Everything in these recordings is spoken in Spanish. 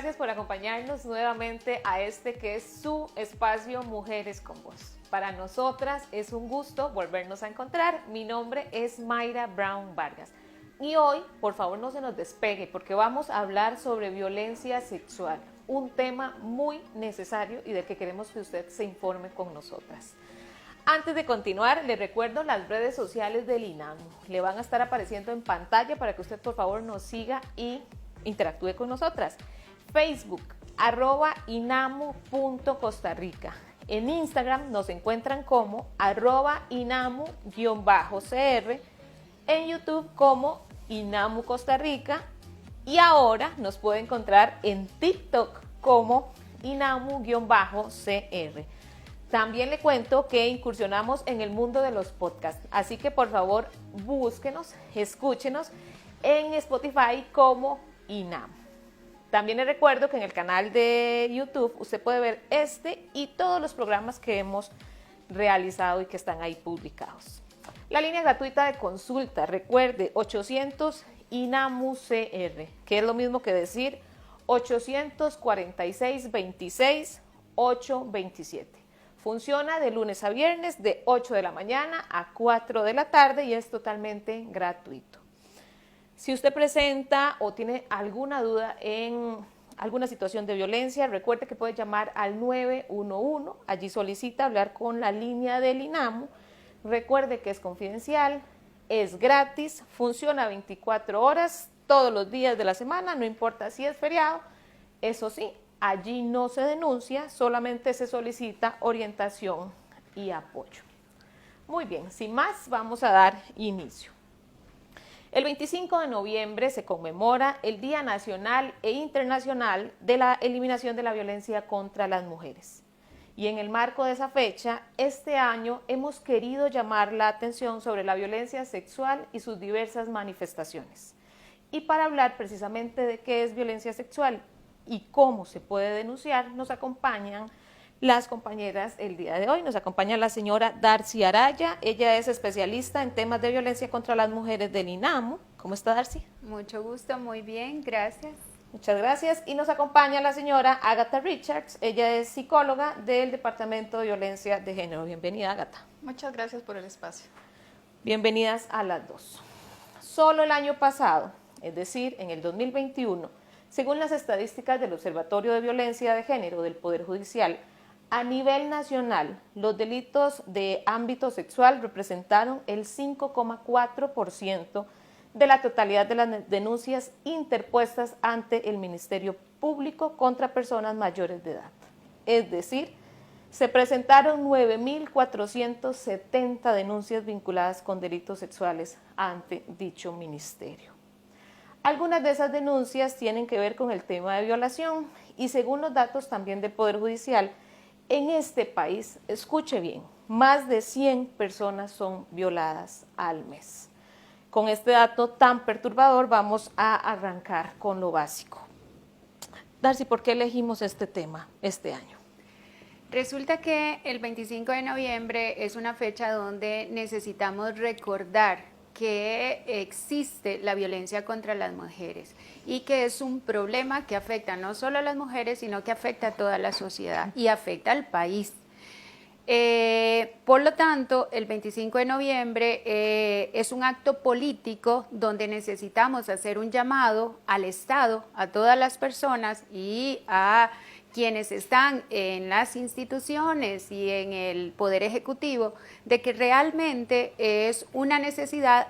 gracias por acompañarnos nuevamente a este que es su espacio Mujeres con Voz. Para nosotras es un gusto volvernos a encontrar. Mi nombre es Mayra Brown Vargas. Y hoy, por favor, no se nos despegue porque vamos a hablar sobre violencia sexual, un tema muy necesario y del que queremos que usted se informe con nosotras. Antes de continuar, le recuerdo las redes sociales del INAMU. Le van a estar apareciendo en pantalla para que usted, por favor, nos siga y interactúe con nosotras. Facebook, @inamu.costarrica. En Instagram nos encuentran como @inamu_cr. En YouTube como Inamu Costa Rica. Y ahora nos puede encontrar en TikTok como Inamu_cr. También le cuento que incursionamos en el mundo de los podcasts, así que por favor búsquenos, escúchenos en Spotify como INAMU. También le recuerdo que en el canal de YouTube usted puede ver este y todos los programas que hemos realizado y que están ahí publicados. La línea gratuita de consulta, recuerde, 800 INAMU-CR, que es lo mismo que decir 846-26-827. Funciona de lunes a viernes de 8 de la mañana a 4 de la tarde y es totalmente gratuito. Si usted presenta o tiene alguna duda en alguna situación de violencia, recuerde que puede llamar al 911, allí solicita hablar con la línea del INAMU. Recuerde que es confidencial, es gratis, funciona 24 horas, todos los días de la semana, no importa si es feriado. Eso sí, allí no se denuncia, solamente se solicita orientación y apoyo. Muy bien, sin más, vamos a dar inicio. El 25 de noviembre se conmemora el Día Nacional e Internacional de la Eliminación de la Violencia contra las Mujeres. Y en el marco de esa fecha, este año hemos querido llamar la atención sobre la violencia sexual y sus diversas manifestaciones. Y para hablar precisamente de qué es violencia sexual y cómo se puede denunciar, nos acompañan las compañeras el día de hoy. Nos acompaña la señora Darcy Araya, ella es especialista en temas de violencia contra las mujeres del INAMU. ¿Cómo está, Darcy? Mucho gusto, muy bien, gracias. Muchas gracias. Y nos acompaña la señora Agatha Richards, ella es psicóloga del Departamento de Violencia de Género. Bienvenida, Agatha. Muchas gracias por el espacio. Bienvenidas a las dos. Solo el año pasado, es decir, en el 2021, según las estadísticas del Observatorio de Violencia de Género del Poder Judicial, a nivel nacional, los delitos de ámbito sexual representaron el 5,4% de la totalidad de las denuncias interpuestas ante el Ministerio Público contra personas mayores de edad. Es decir, se presentaron 9.470 denuncias vinculadas con delitos sexuales ante dicho ministerio. Algunas de esas denuncias tienen que ver con el tema de violación y según los datos también del Poder Judicial, en este país, escuche bien, más de 100 personas son violadas al mes. Con este dato tan perturbador vamos a arrancar con lo básico. Darcy, ¿por qué elegimos este tema este año? Resulta que el 25 de noviembre es una fecha donde necesitamos recordar que existe la violencia contra las mujeres y que es un problema que afecta no solo a las mujeres, sino que afecta a toda la sociedad y afecta al país. Por lo tanto, el 25 de noviembre es un acto político donde necesitamos hacer un llamado al Estado, a todas las personas y a quienes están en las instituciones y en el Poder Ejecutivo, de que realmente es una necesidad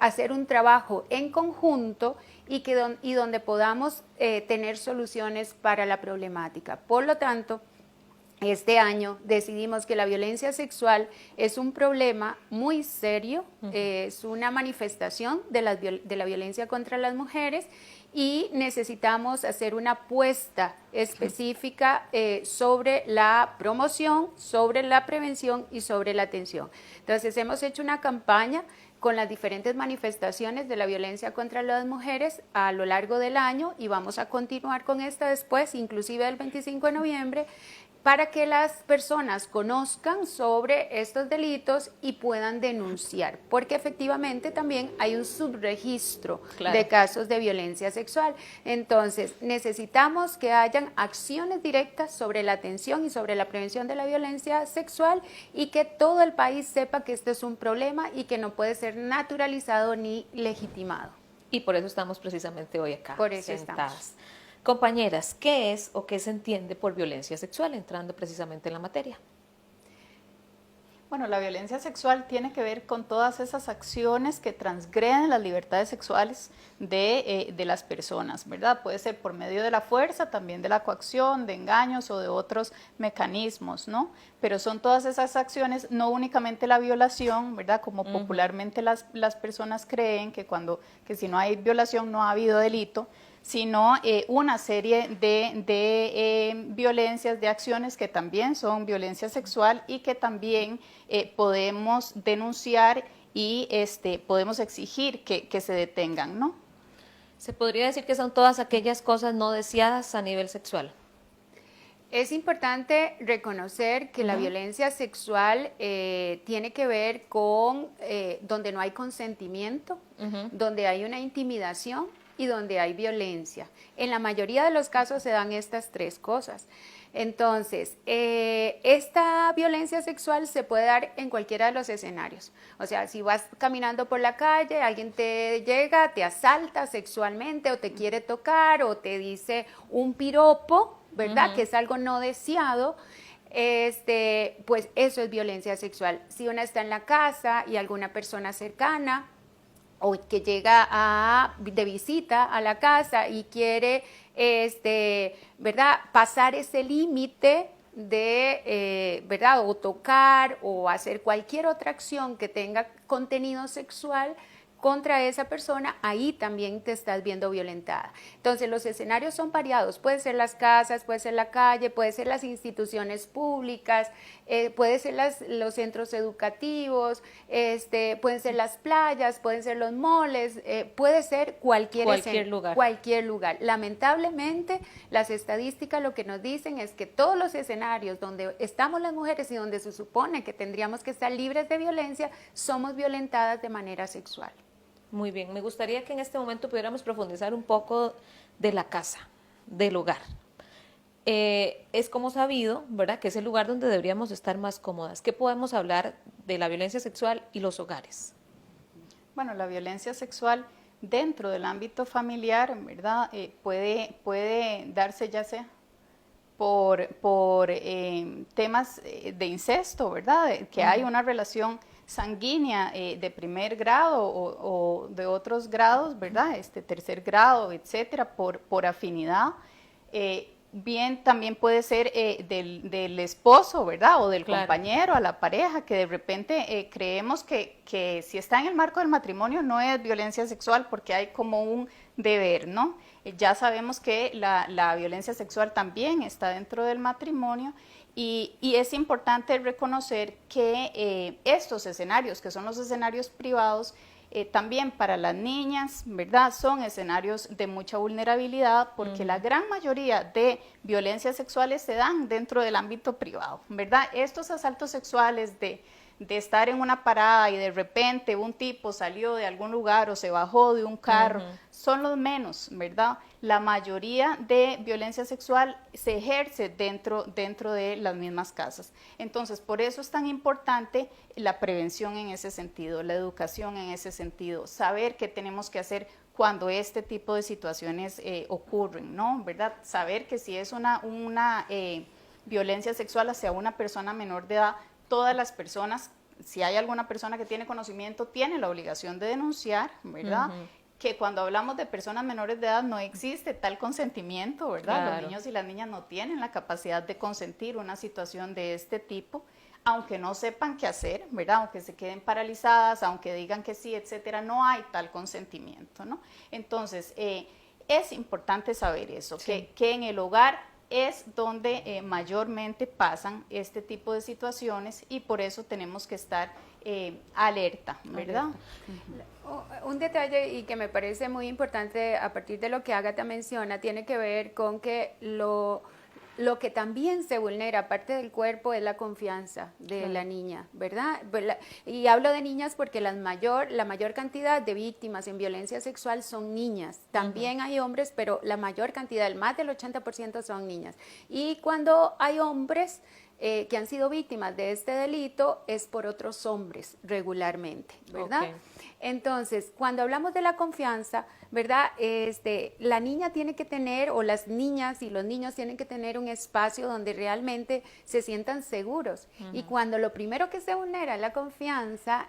hacer un trabajo en conjunto y donde podamos tener soluciones para la problemática. Por lo tanto, este año decidimos que la violencia sexual es un problema muy serio, es una manifestación de la violencia contra las mujeres y necesitamos hacer una apuesta específica sobre la promoción, sobre la prevención y sobre la atención. Entonces hemos hecho una campaña con las diferentes manifestaciones de la violencia contra las mujeres a lo largo del año y vamos a continuar con esta después, inclusive el 25 de noviembre, para que las personas conozcan sobre estos delitos y puedan denunciar, porque efectivamente también hay un subregistro de casos de violencia sexual. Entonces, necesitamos que hayan acciones directas sobre la atención y sobre la prevención de la violencia sexual y que todo el país sepa que este es un problema y que no puede ser naturalizado ni legitimado. Y por eso estamos precisamente hoy acá, por eso sentadas. Estamos. Compañeras, ¿qué es o qué se entiende por violencia sexual? Entrando precisamente en la materia. Bueno, la violencia sexual tiene que ver con todas esas acciones que transgreden las libertades sexuales de las personas, ¿verdad? Puede ser por medio de la fuerza, también de la coacción, de engaños o de otros mecanismos, ¿no? Pero son todas esas acciones, no únicamente la violación, ¿verdad? Como popularmente las personas creen que si no hay violación no ha habido delito, sino una serie de violencias, de acciones que también son violencia sexual y que también podemos denunciar y podemos exigir que se detengan, ¿no? ¿Se podría decir que son todas aquellas cosas no deseadas a nivel sexual? Es importante reconocer que la violencia sexual tiene que ver con donde no hay consentimiento, donde hay una intimidación y donde hay violencia. En la mayoría de los casos se dan estas tres cosas. Entonces, esta violencia sexual se puede dar en cualquiera de los escenarios. O sea, si vas caminando por la calle, alguien te llega, te asalta sexualmente o te quiere tocar o te dice un piropo, ¿verdad? Que es algo no deseado. Pues eso es violencia sexual. Si una está en la casa y alguna persona cercana o que llega de visita a la casa y quiere, ¿verdad?, pasar ese límite de, ¿verdad?, o tocar o hacer cualquier otra acción que tenga contenido sexual contra esa persona, ahí también te estás viendo violentada. Entonces, los escenarios son variados, puede ser las casas, puede ser la calle, puede ser las instituciones públicas, puede ser los centros educativos, pueden ser las playas, pueden ser los moles, puede ser cualquier lugar. Lamentablemente, las estadísticas lo que nos dicen es que todos los escenarios donde estamos las mujeres y donde se supone que tendríamos que estar libres de violencia, somos violentadas de manera sexual. Muy bien, me gustaría que en este momento pudiéramos profundizar un poco de la casa, del hogar. Es como sabido, ¿verdad?, que es el lugar donde deberíamos estar más cómodas. ¿Qué podemos hablar de la violencia sexual y los hogares? Bueno, la violencia sexual dentro del ámbito familiar, ¿verdad?, puede darse ya sea por temas de incesto, ¿verdad?, que hay una relación sanguínea de primer grado o de otros grados, ¿verdad?, tercer grado, etcétera, por afinidad. Bien, también puede ser del esposo, ¿verdad?, o del compañero, a la pareja, que de repente creemos que si está en el marco del matrimonio no es violencia sexual porque hay como un deber, ¿no? Ya sabemos que la violencia sexual también está dentro del matrimonio. Y es importante reconocer que estos escenarios, que son los escenarios privados, también para las niñas, ¿verdad?, son escenarios de mucha vulnerabilidad porque la gran mayoría de violencias sexuales se dan dentro del ámbito privado, ¿verdad? Estos asaltos sexuales de estar en una parada y de repente un tipo salió de algún lugar o se bajó de un carro, son los menos, ¿verdad? La mayoría de violencia sexual se ejerce dentro de las mismas casas. Entonces, por eso es tan importante la prevención en ese sentido, la educación en ese sentido, saber qué tenemos que hacer cuando este tipo de situaciones ocurren, ¿no? ¿Verdad? Saber que si es una violencia sexual hacia una persona menor de edad, todas las personas, si hay alguna persona que tiene conocimiento, tiene la obligación de denunciar, ¿verdad? Que cuando hablamos de personas menores de edad no existe tal consentimiento, ¿verdad? Los niños y las niñas no tienen la capacidad de consentir una situación de este tipo, aunque no sepan qué hacer, ¿verdad? Aunque se queden paralizadas, aunque digan que sí, etcétera, no hay tal consentimiento, ¿no? Entonces, es importante saber eso, que en el hogar es donde mayormente pasan este tipo de situaciones y por eso tenemos que estar alerta, ¿verdad? Un detalle y que me parece muy importante a partir de lo que Ágata menciona tiene que ver con que lo que también se vulnera, aparte del cuerpo, es la confianza de la niña, ¿verdad? Y hablo de niñas porque la mayor cantidad de víctimas en violencia sexual son niñas. También hay hombres, pero la mayor cantidad, el más del 80% son niñas. Y cuando hay hombres que han sido víctimas de este delito, es por otros hombres regularmente, ¿verdad? Ok. Entonces, cuando hablamos de la confianza, ¿verdad? La niña tiene que tener, o las niñas y los niños tienen que tener un espacio donde realmente se sientan seguros. Y cuando lo primero que se vulnera es la confianza,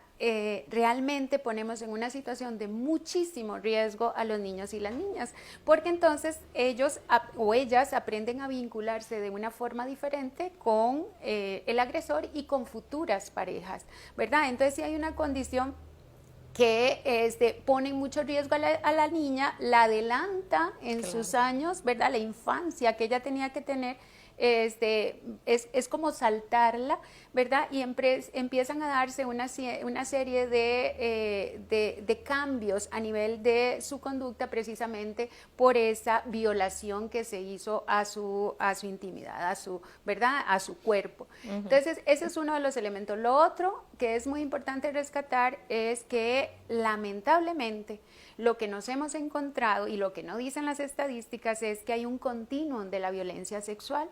realmente ponemos en una situación de muchísimo riesgo a los niños y las niñas, porque entonces ellos o ellas aprenden a vincularse de una forma diferente con el agresor y con futuras parejas, ¿verdad? Entonces, si hay una condición que pone en mucho riesgo a la niña, la adelanta en sus años, ¿verdad? La infancia que ella tenía que tener, es como saltarla, ¿verdad? Y empiezan a darse una serie de cambios a nivel de su conducta precisamente por esa violación que se hizo a su intimidad, ¿verdad? A su cuerpo. Entonces, ese es uno de los elementos. Lo otro que es muy importante rescatar es que lamentablemente lo que nos hemos encontrado y lo que no dicen las estadísticas es que hay un continuum de la violencia sexual.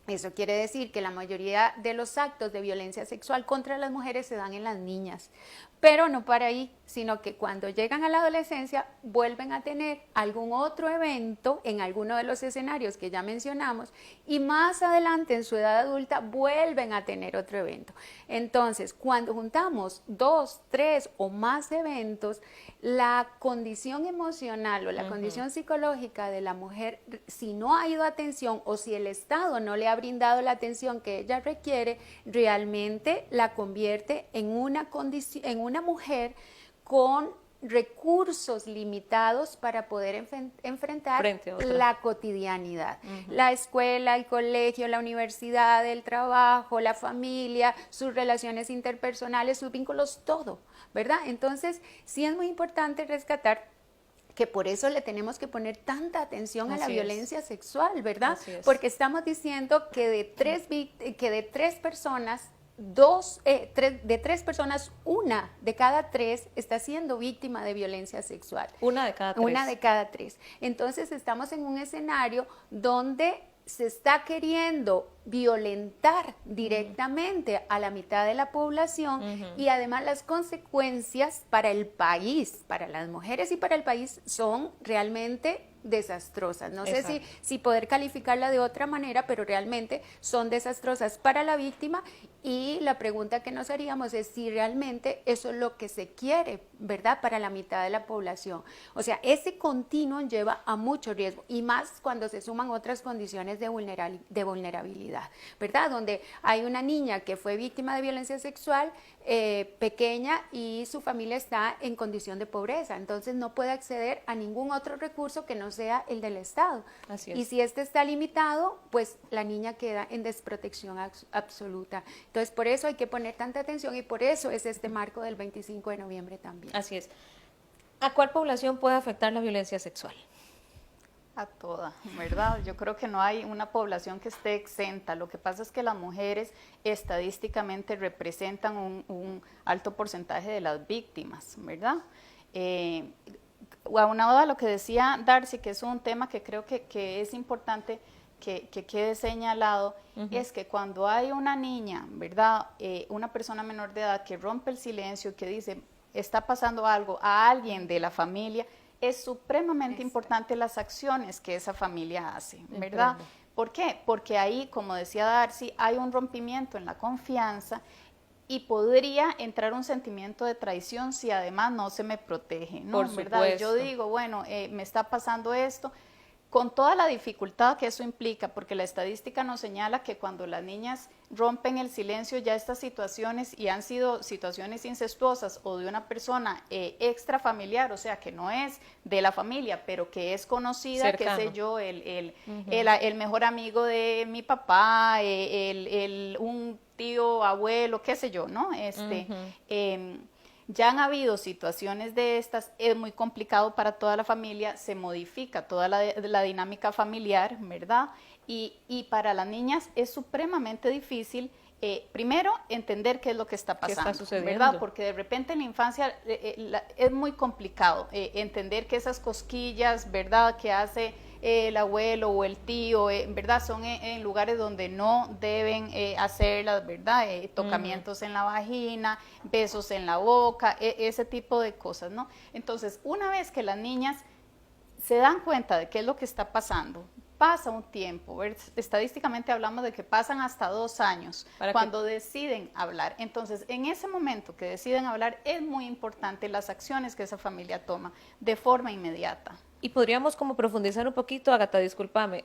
Eso quiere decir que la mayoría de los actos de violencia sexual contra las mujeres se dan en las niñas, pero no para ahí, sino que cuando llegan a la adolescencia vuelven a tener algún otro evento en alguno de los escenarios que ya mencionamos y más adelante en su edad adulta vuelven a tener otro evento. Entonces, cuando juntamos 2, 3 o más eventos, la condición emocional o la condición psicológica de la mujer, si no ha ido atención o si el Estado no le ha brindado la atención que ella requiere, realmente la convierte en una mujer con recursos limitados para poder enfrentar la cotidianidad. La escuela, el colegio, la universidad, el trabajo, la familia, sus relaciones interpersonales, sus vínculos, todo, ¿verdad? Entonces, sí es muy importante rescatar que por eso le tenemos que poner tanta atención a la violencia sexual, ¿verdad? Porque estamos diciendo que de tres personas, de tres personas, una de cada tres está siendo víctima de violencia sexual. Una de cada tres. Una de cada tres. Entonces estamos en un escenario donde se está queriendo violentar directamente a la mitad de la población y además las consecuencias para el país, para las mujeres y para el país son realmente desastrosas. No sé si poder calificarla de otra manera, pero realmente son desastrosas para la víctima y la pregunta que nos haríamos es si realmente eso es lo que se quiere, ¿verdad? Para la mitad de la población. O sea, ese continuo lleva a mucho riesgo y más cuando se suman otras condiciones de vulnerabilidad, ¿verdad? Donde hay una niña que fue víctima de violencia sexual pequeña y su familia está en condición de pobreza, entonces no puede acceder a ningún otro recurso que no sea el del Estado. Así es. Y si este está limitado, pues la niña queda en desprotección absoluta. Entonces, por eso hay que poner tanta atención y por eso es este marco del 25 de noviembre también. Así es. ¿A cuál población puede afectar la violencia sexual? A toda, ¿verdad? Yo creo que no hay una población que esté exenta. Lo que pasa es que las mujeres estadísticamente representan un alto porcentaje de las víctimas, ¿verdad? Aunado a lo que decía Darcy, que es un tema que creo que es importante que quede señalado, es que cuando hay una niña, ¿verdad? Una persona menor de edad que rompe el silencio, que dice, está pasando algo a alguien de la familia, es supremamente importante las acciones que esa familia hace, ¿verdad? ¿Por qué? Porque ahí, como decía Darcy, hay un rompimiento en la confianza y podría entrar un sentimiento de traición si además no se me protege, ¿no? Por ¿verdad? supuesto. Yo digo, bueno, me está pasando esto, con toda la dificultad que eso implica, porque la estadística nos señala que cuando las niñas rompen el silencio ya estas situaciones y han sido situaciones incestuosas o de una persona extrafamiliar, o sea, que no es de la familia, pero que es conocida, cercano, qué sé yo, el mejor amigo de mi papá, un tío, abuelo, qué sé yo, ¿no? Ya han habido situaciones de estas, es muy complicado para toda la familia, se modifica toda la dinámica familiar, ¿verdad? Y para las niñas es supremamente difícil, primero, entender qué es lo que está pasando, ¿qué está sucediendo? ¿verdad? Porque de repente en la infancia es muy complicado entender que esas cosquillas, ¿verdad?, que hace el abuelo o el tío, ¿verdad?, son en lugares donde no deben hacerlas, ¿verdad? Tocamientos en la vagina, besos en la boca, ese tipo de cosas, ¿no? Entonces, una vez que las niñas se dan cuenta de qué es lo que está pasando, pasa un tiempo, estadísticamente hablamos de que pasan hasta 2 años cuando deciden hablar. Entonces, en ese momento que deciden hablar, es muy importante las acciones que esa familia toma de forma inmediata. Y podríamos como profundizar un poquito, Ágata, discúlpame,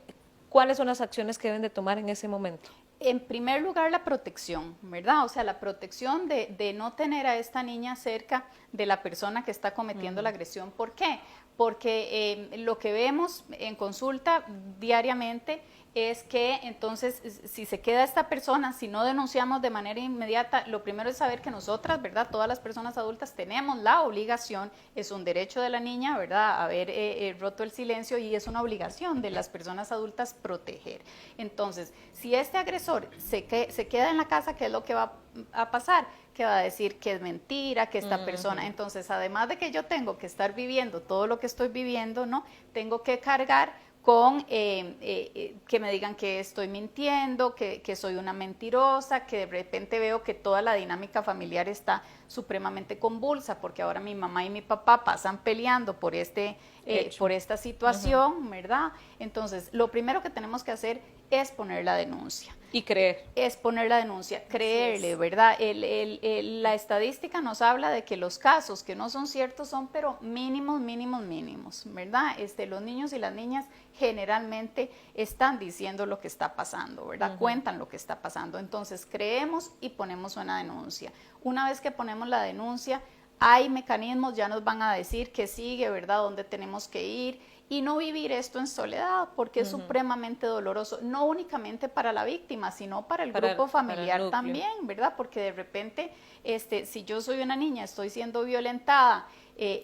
¿cuáles son las acciones que deben de tomar en ese momento? En primer lugar, la protección, ¿verdad? O sea, la protección de no tener a esta niña cerca de la persona que está cometiendo la agresión. ¿Por qué? Porque lo que vemos en consulta diariamente es que entonces si se queda esta persona, si no denunciamos de manera inmediata, lo primero es saber que nosotras, ¿verdad?, todas las personas adultas tenemos la obligación, es un derecho de la niña, ¿verdad?, haber roto el silencio, y es una obligación de las personas adultas proteger. Entonces, si este agresor se queda en la casa, ¿qué es lo que va a pasar? Que va a decir que es mentira, que esta persona, entonces además de que yo tengo que estar viviendo todo lo que estoy viviendo, ¿no?, tengo que cargar con que me digan que estoy mintiendo, que soy una mentirosa, que de repente veo que toda la dinámica familiar está supremamente convulsa, porque ahora mi mamá y mi papá pasan peleando por esta situación, ¿verdad? Entonces, lo primero que tenemos que hacer es poner la denuncia. Y creer. Es poner la denuncia, creerle, ¿verdad? La estadística nos habla de que los casos que no son ciertos son pero mínimos, ¿verdad? Los niños y las niñas generalmente están diciendo lo que está pasando, ¿verdad? Cuentan lo que está pasando. Entonces creemos y ponemos una denuncia. Una vez que ponemos la denuncia, hay mecanismos, ya nos van a decir qué sigue, ¿verdad? Dónde tenemos que ir, y no vivir esto en soledad, porque es supremamente doloroso, no únicamente para la víctima, sino para el grupo familiar también, ¿verdad? Porque de repente, si yo soy una niña, estoy siendo violentada,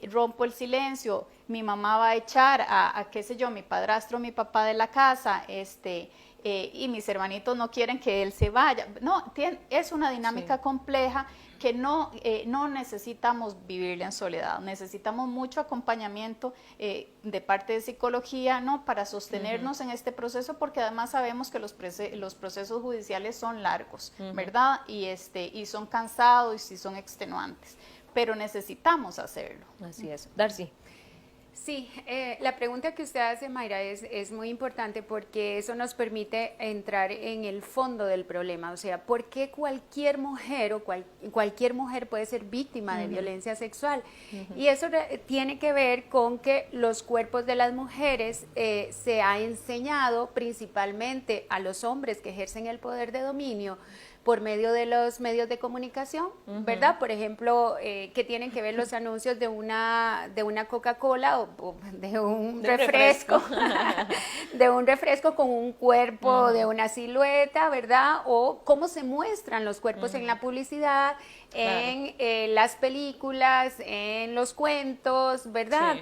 rompo el silencio, mi mamá va a echar qué sé yo, mi padrastro, mi papá de la casa, y mis hermanitos no quieren que él se vaya. No, es una dinámica compleja que no necesitamos vivirla en soledad, necesitamos mucho acompañamiento de parte de psicología, ¿no?, para sostenernos en este proceso, porque además sabemos que los procesos judiciales son largos, ¿verdad? Y son cansados y son extenuantes, pero necesitamos hacerlo. Así es. Darcy. Sí, la pregunta que usted hace, Mayra, es muy importante, porque eso nos permite entrar en el fondo del problema. O sea, ¿por qué cualquier mujer o cualquier mujer puede ser víctima de violencia sexual? Y eso tiene que ver con que los cuerpos de las mujeres se ha enseñado principalmente a los hombres que ejercen el poder de dominio por medio de los medios de comunicación, ¿verdad? Por ejemplo, que tienen que ver los anuncios de una Coca-Cola o de un refresco, de un refresco con un cuerpo, de una silueta, ¿verdad? O cómo se muestran los cuerpos en la publicidad, en las películas, en los cuentos, ¿verdad? Sí.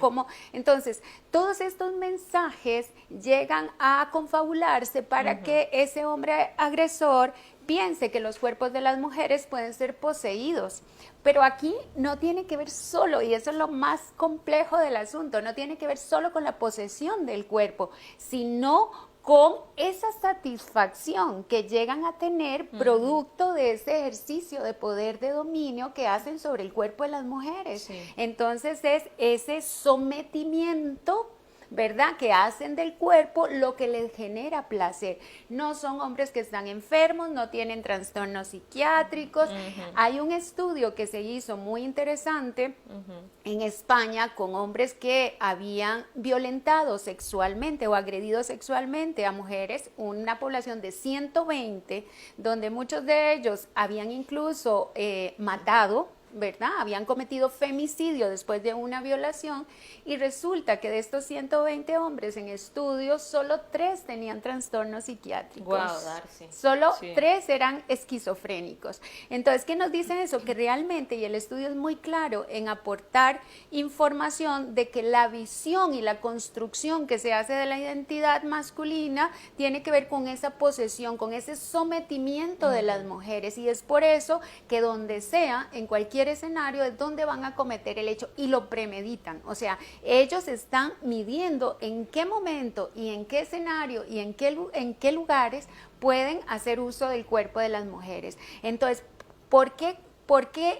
Entonces, todos estos mensajes llegan a confabularse para que ese hombre agresor piense que los cuerpos de las mujeres pueden ser poseídos. Pero aquí no tiene que ver solo, y eso es lo más complejo del asunto, no tiene que ver solo con la posesión del cuerpo, sino con esa satisfacción que llegan a tener producto de ese ejercicio de poder de dominio que hacen sobre el cuerpo de las mujeres. Sí. Entonces es ese sometimiento, ¿verdad?, que hacen del cuerpo lo que les genera placer. No son hombres que están enfermos, no tienen trastornos psiquiátricos. Hay un estudio que se hizo muy interesante en España con hombres que habían violentado sexualmente o agredido sexualmente a mujeres, una población de 120, donde muchos de ellos habían incluso matado ¿verdad? Habían cometido femicidio después de una violación y resulta que de estos 120 hombres en estudios, solo 3 tenían trastornos psiquiátricos. Guau, Darcy. Solo Sí. 3 eran esquizofrénicos. Entonces, ¿qué nos dicen eso? Que realmente, y el estudio es muy claro en aportar información de que la visión y la construcción que se hace de la identidad masculina tiene que ver con esa posesión, con ese sometimiento de las mujeres, y es por eso que donde sea, en cualquier escenario, es donde van a cometer el hecho y lo premeditan. O sea, ellos están midiendo en qué momento y en qué escenario y en qué lugares pueden hacer uso del cuerpo de las mujeres. Entonces, ¿por qué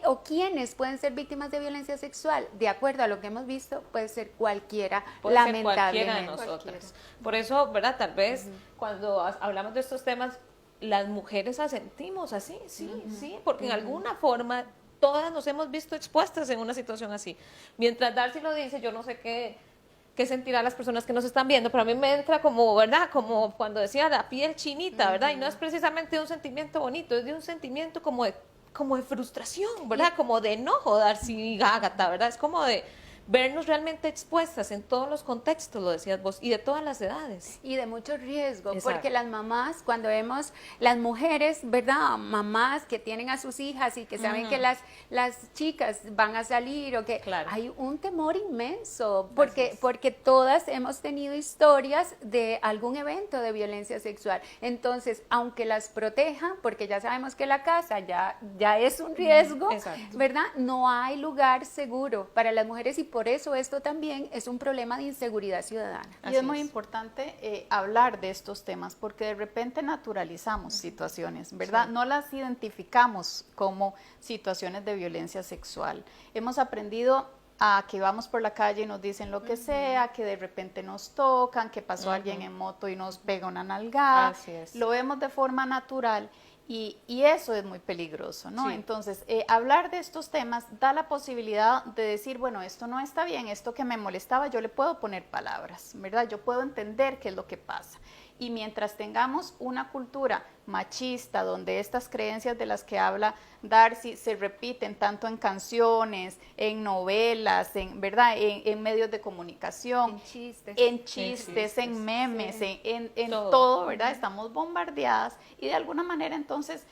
o quiénes pueden ser víctimas de violencia sexual? De acuerdo a lo que hemos visto, puede ser cualquiera, Puede ser lamentablemente. cualquiera de nosotras. Por eso, ¿verdad? Tal vez cuando hablamos de estos temas, las mujeres sentimos así, sí, porque en alguna forma todas nos hemos visto expuestas en una situación así. Mientras Darcy lo dice, yo no sé qué sentirán las personas que nos están viendo, pero a mí me entra como, ¿verdad? Como cuando decía la piel chinita, ¿verdad? Y no es precisamente un sentimiento bonito, es de un sentimiento como de frustración, ¿verdad? Como de enojo, Darcy y Ágata, ¿verdad? Es como de vernos realmente expuestas en todos los contextos, lo decías vos, y de todas las edades. Y de mucho riesgo, Exacto. porque las mamás, cuando vemos las mujeres, ¿verdad? Mamás que tienen a sus hijas y que saben que las chicas van a salir o que Claro. hay un temor inmenso, porque todas hemos tenido historias de algún evento de violencia sexual. Entonces, aunque las protejan, porque ya sabemos que la casa ya es un riesgo, Exacto. ¿verdad? No hay lugar seguro para las mujeres y por eso esto también es un problema de inseguridad ciudadana. Y Así es muy es. importante hablar de estos temas porque de repente naturalizamos situaciones, ¿verdad? Sí. No las identificamos como situaciones de violencia sexual. Hemos aprendido a que vamos por la calle y nos dicen lo que sea, que de repente nos tocan, que pasó alguien en moto y nos pega una nalgada. Así es. Lo vemos de forma natural. Y eso es muy peligroso, ¿no? Sí. Entonces, hablar de estos temas da la posibilidad de decir, bueno, esto no está bien, esto que me molestaba, yo le puedo poner palabras, ¿verdad? Yo puedo entender qué es lo que pasa. Y mientras tengamos una cultura machista, donde estas creencias de las que habla Darcy se repiten tanto en canciones, en novelas, ¿verdad? En medios de comunicación, en chistes, en memes, sí. en Todo. todo, ¿verdad? Estamos bombardeadas y de alguna manera entonces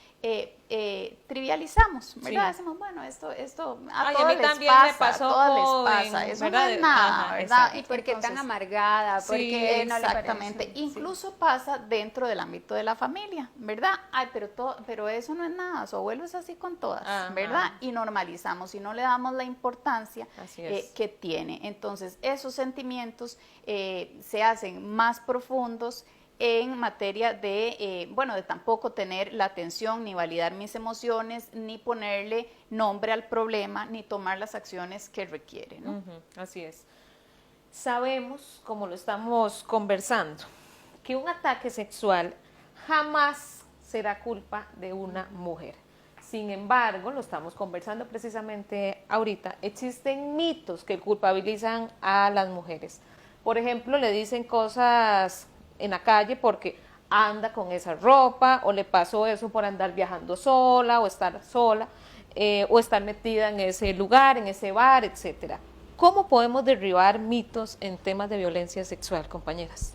trivializamos, ¿verdad? Sí. Decimos, bueno, esto Ay, a todas mí les también pasa, me pasó a todas joven, les pasa, eso ¿verdad? no es nada, Ajá, ¿verdad? exacto. ¿Y por qué tan entonces, amargada? ¿Por Sí, qué no le exactamente. parece? Incluso pasa dentro del ámbito de la familia, ¿verdad? Ay, pero eso no es nada, su abuelo es así con todas, Ajá. ¿verdad? Y normalizamos y no le damos la importancia Así es. que tiene. Entonces, esos sentimientos se hacen más profundos en materia de, de tampoco tener la atención, ni validar mis emociones, ni ponerle nombre al problema, ni tomar las acciones que requiere, ¿no? Ujú, así es. Sabemos, como lo estamos conversando, que un ataque sexual jamás será culpa de una mujer. Sin embargo, lo estamos conversando precisamente ahorita, existen mitos que culpabilizan a las mujeres. Por ejemplo, le dicen cosas en la calle porque anda con esa ropa, o le pasó eso por andar viajando sola, o estar sola, o estar metida en ese lugar, en ese bar, etcétera. ¿Cómo podemos derribar mitos en temas de violencia sexual, compañeras?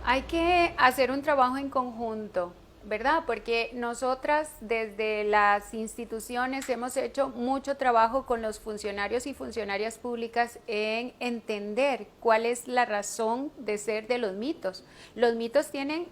Hay que hacer un trabajo en conjunto, ¿verdad? Porque nosotras desde las instituciones hemos hecho mucho trabajo con los funcionarios y funcionarias públicas en entender cuál es la razón de ser de los mitos. Los mitos tienen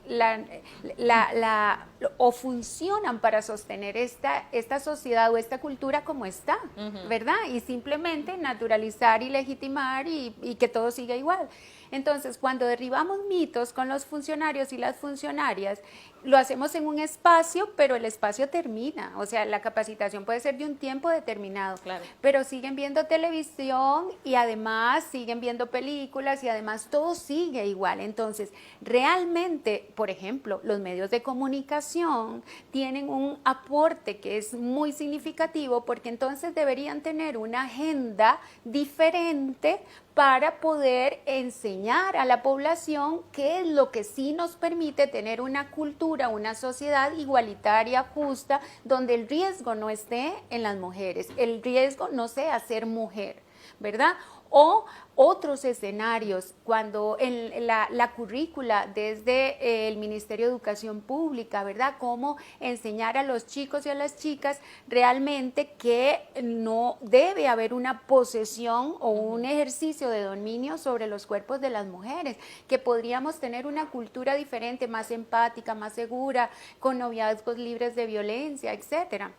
o funcionan para sostener esta sociedad o esta cultura como está, ¿verdad? Y simplemente naturalizar y legitimar y que todo siga igual. Entonces, cuando derribamos mitos con los funcionarios y las funcionarias, lo hacemos en un espacio, pero el espacio termina. O sea, la capacitación puede ser de un tiempo determinado, Claro. pero siguen viendo televisión y además siguen viendo películas y además todo sigue igual. Entonces, realmente, por ejemplo, los medios de comunicación población tienen un aporte que es muy significativo, porque entonces deberían tener una agenda diferente para poder enseñar a la población qué es lo que sí nos permite tener una cultura, una sociedad igualitaria, justa, donde el riesgo no esté en las mujeres, el riesgo no sea ser mujer, ¿verdad? O otros escenarios, cuando en la currícula desde el Ministerio de Educación Pública, ¿verdad? Cómo enseñar a los chicos y a las chicas realmente que no debe haber una posesión o un ejercicio de dominio sobre los cuerpos de las mujeres, que podríamos tener una cultura diferente, más empática, más segura, con noviazgos libres de violencia, etcétera.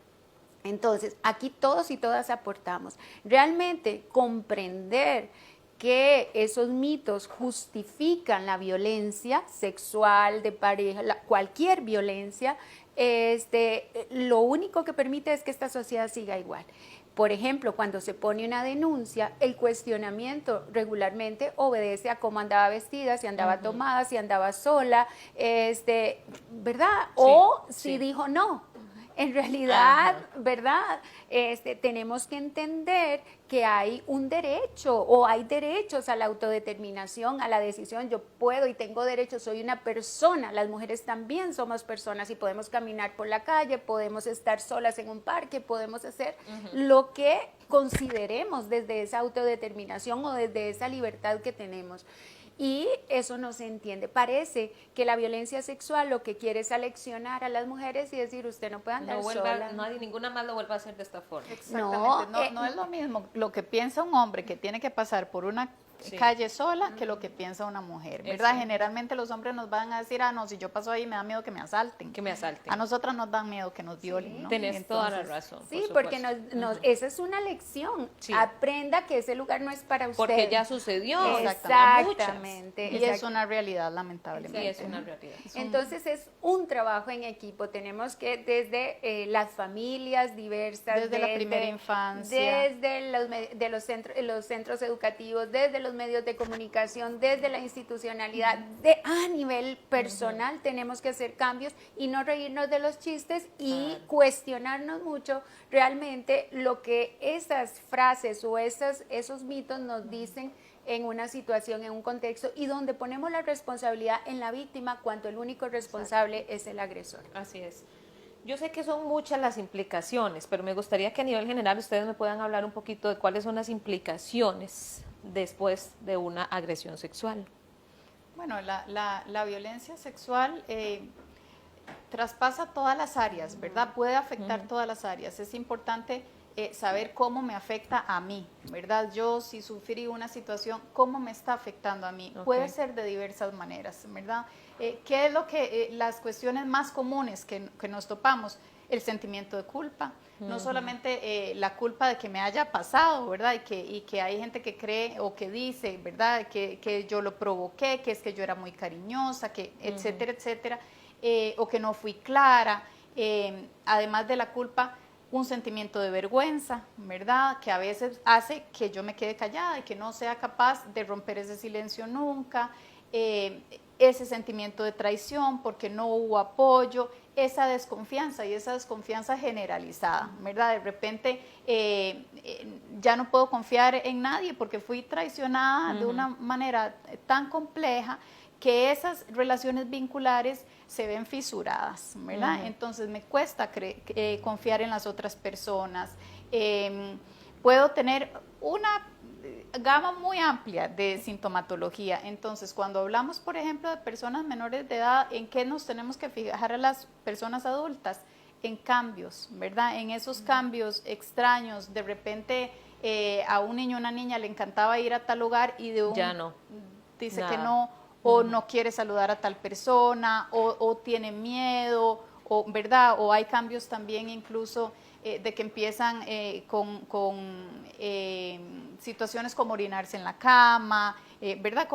Entonces, aquí todos y todas aportamos. Realmente comprender que esos mitos justifican la violencia sexual, de pareja, cualquier violencia, lo único que permite es que esta sociedad siga igual. Por ejemplo, cuando se pone una denuncia, el cuestionamiento regularmente obedece a cómo andaba vestida, si andaba tomada, si andaba sola, ¿verdad? Sí, O si sí. dijo no. En realidad, ¿verdad? Tenemos que entender que hay un derecho o hay derechos a la autodeterminación, a la decisión. Yo puedo y tengo derecho, soy una persona. Las mujeres también somos personas y podemos caminar por la calle, podemos estar solas en un parque, podemos hacer lo que consideremos desde esa autodeterminación o desde esa libertad que tenemos. Y eso no se entiende. Parece que la violencia sexual lo que quiere es aleccionar a las mujeres y decir, usted no puede andar sola. Nadie, ninguna más lo vuelva a hacer de esta forma. Exactamente, no es lo mismo lo que piensa un hombre que tiene que pasar por una calle sola que lo que piensa una mujer, ¿verdad? Exacto. Generalmente los hombres nos van a decir, no, si yo paso ahí me da miedo que me asalten. Que me asalten. A nosotras nos dan miedo que nos violen, ¿no? Tenés toda la razón. Sí, por porque supuesto. esa es una lección. Sí. Aprenda que ese lugar no es para usted. Porque ya sucedió. Exactamente. Y es una realidad, lamentablemente. Sí, es una realidad. Entonces es un trabajo en equipo. Tenemos que desde las familias diversas, Desde la primera infancia, desde los centros educativos, desde los medios de comunicación, desde la institucionalidad, a nivel personal tenemos que hacer cambios y no reírnos de los chistes y cuestionarnos mucho realmente lo que esas frases o esos mitos nos dicen en una situación, en un contexto, y donde ponemos la responsabilidad en la víctima cuando el único responsable es el agresor. Así es. Yo sé que son muchas las implicaciones, pero me gustaría que a nivel general ustedes me puedan hablar un poquito de cuáles son las implicaciones después de una agresión sexual. Bueno, la violencia sexual traspasa todas las áreas, ¿verdad? Puede afectar todas las áreas. Es importante saber cómo me afecta a mí, ¿verdad? Yo, si sufrí una situación, ¿cómo me está afectando a mí? Puede ser de diversas maneras, ¿verdad? ¿Qué es lo que las cuestiones más comunes que nos topamos? El sentimiento de culpa, no solamente la culpa de que me haya pasado, ¿verdad? Y que hay gente que cree o que dice, ¿verdad? Que yo lo provoqué, que es que yo era muy cariñosa, que etcétera, etcétera, o que no fui clara. Además de la culpa, un sentimiento de vergüenza, ¿verdad? Que a veces hace que yo me quede callada y que no sea capaz de romper ese silencio nunca. Ese sentimiento de traición porque no hubo apoyo, esa desconfianza y esa desconfianza generalizada, ¿verdad? De repente ya no puedo confiar en nadie porque fui traicionada de una manera tan compleja que esas relaciones vinculares se ven fisuradas, ¿verdad? Entonces me cuesta confiar en las otras personas. Puedo tener una gama muy amplia de sintomatología. Entonces, cuando hablamos, por ejemplo, de personas menores de edad, ¿en qué nos tenemos que fijar a las personas adultas? En cambios, ¿verdad? En esos cambios extraños. De repente, a un niño o una niña le encantaba ir a tal lugar y de un... Ya no. Dice Nada. que no, o no quiere saludar a tal persona, o tiene miedo, o, ¿verdad? O hay cambios también incluso de que empiezan con situaciones como orinarse en la cama, ¿verdad?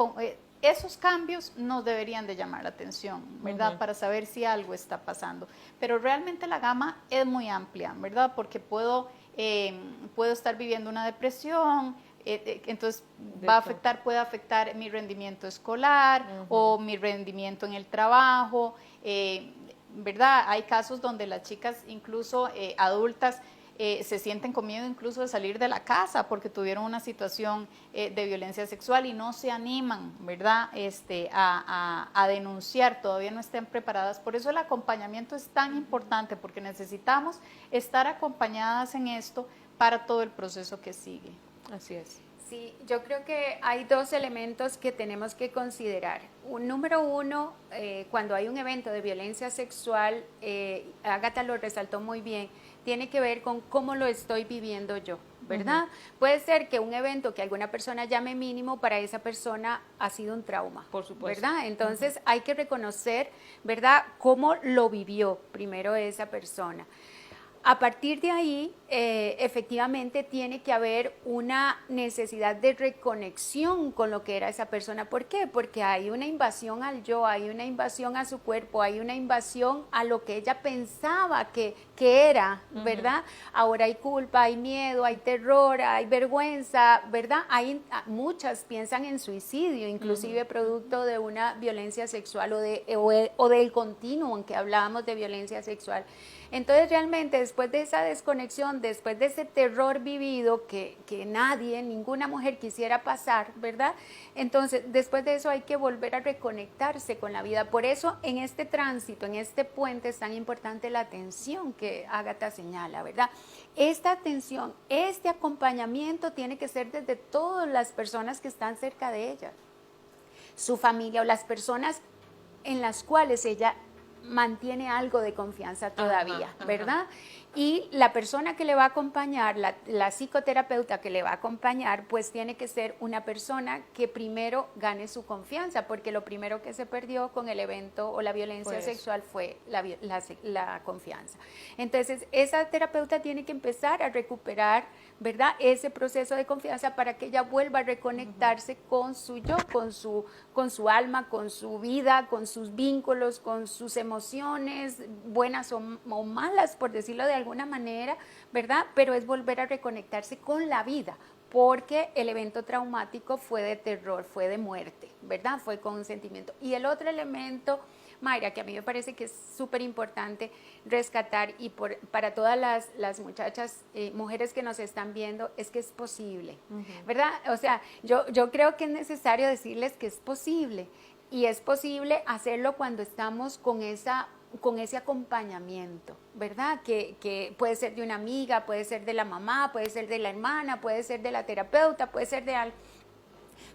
Esos cambios nos deberían de llamar la atención, ¿verdad? Para saber si algo está pasando. Pero realmente la gama es muy amplia, ¿verdad? Porque puedo estar viviendo una depresión, entonces puede afectar mi rendimiento escolar o mi rendimiento en el trabajo, ¿verdad? Hay casos donde las chicas, incluso adultas, se sienten con miedo incluso de salir de la casa porque tuvieron una situación de violencia sexual y no se animan, ¿verdad? A denunciar, todavía no estén preparadas. Por eso el acompañamiento es tan importante, porque necesitamos estar acompañadas en esto para todo el proceso que sigue. Así es. Sí, yo creo que hay dos elementos que tenemos que considerar. Número uno, cuando hay un evento de violencia sexual, Ágata lo resaltó muy bien, tiene que ver con cómo lo estoy viviendo yo, ¿verdad? Puede ser que un evento que alguna persona llame mínimo, para esa persona ha sido un trauma. Por supuesto. ¿Verdad? Entonces hay que reconocer, ¿verdad?, cómo lo vivió primero esa persona. A partir de ahí, efectivamente, tiene que haber una necesidad de reconexión con lo que era esa persona. ¿Por qué? Porque hay una invasión al yo, hay una invasión a su cuerpo, hay una invasión a lo que ella pensaba que era, ¿verdad? Ahora hay culpa, hay miedo, hay terror, hay vergüenza, ¿verdad? Muchas piensan en suicidio, inclusive producto de una violencia sexual o del continuo en que hablábamos de violencia sexual. Entonces realmente después de esa desconexión, después de ese terror vivido que nadie, ninguna mujer quisiera pasar, ¿verdad? Entonces después de eso hay que volver a reconectarse con la vida. Por eso en este tránsito, en este puente es tan importante la atención que Ágata señala, ¿verdad? Esta atención, este acompañamiento tiene que ser desde todas las personas que están cerca de ella, su familia o las personas en las cuales ella mantiene algo de confianza todavía, ¿verdad? Y la persona que le va a acompañar, la psicoterapeuta que le va a acompañar, pues tiene que ser una persona que primero gane su confianza, porque lo primero que se perdió con el evento o la violencia sexual fue la confianza. Entonces, esa terapeuta tiene que empezar a recuperar, ¿verdad?, ese proceso de confianza para que ella vuelva a reconectarse con su yo, con su alma, con su vida, con sus vínculos, con sus emociones, buenas o malas, por decirlo de alguna manera, ¿verdad? Pero es volver a reconectarse con la vida, porque el evento traumático fue de terror, fue de muerte, ¿verdad? Fue con un sentimiento. Y el otro elemento, Mayra, que a mí me parece que es súper importante rescatar y para todas las muchachas, mujeres que nos están viendo, es que es posible, ¿verdad? O sea, yo creo que es necesario decirles que es posible, y es posible hacerlo cuando estamos con ese acompañamiento, ¿verdad? Que puede ser de una amiga, puede ser de la mamá, puede ser de la hermana, puede ser de la terapeuta, puede ser de algo.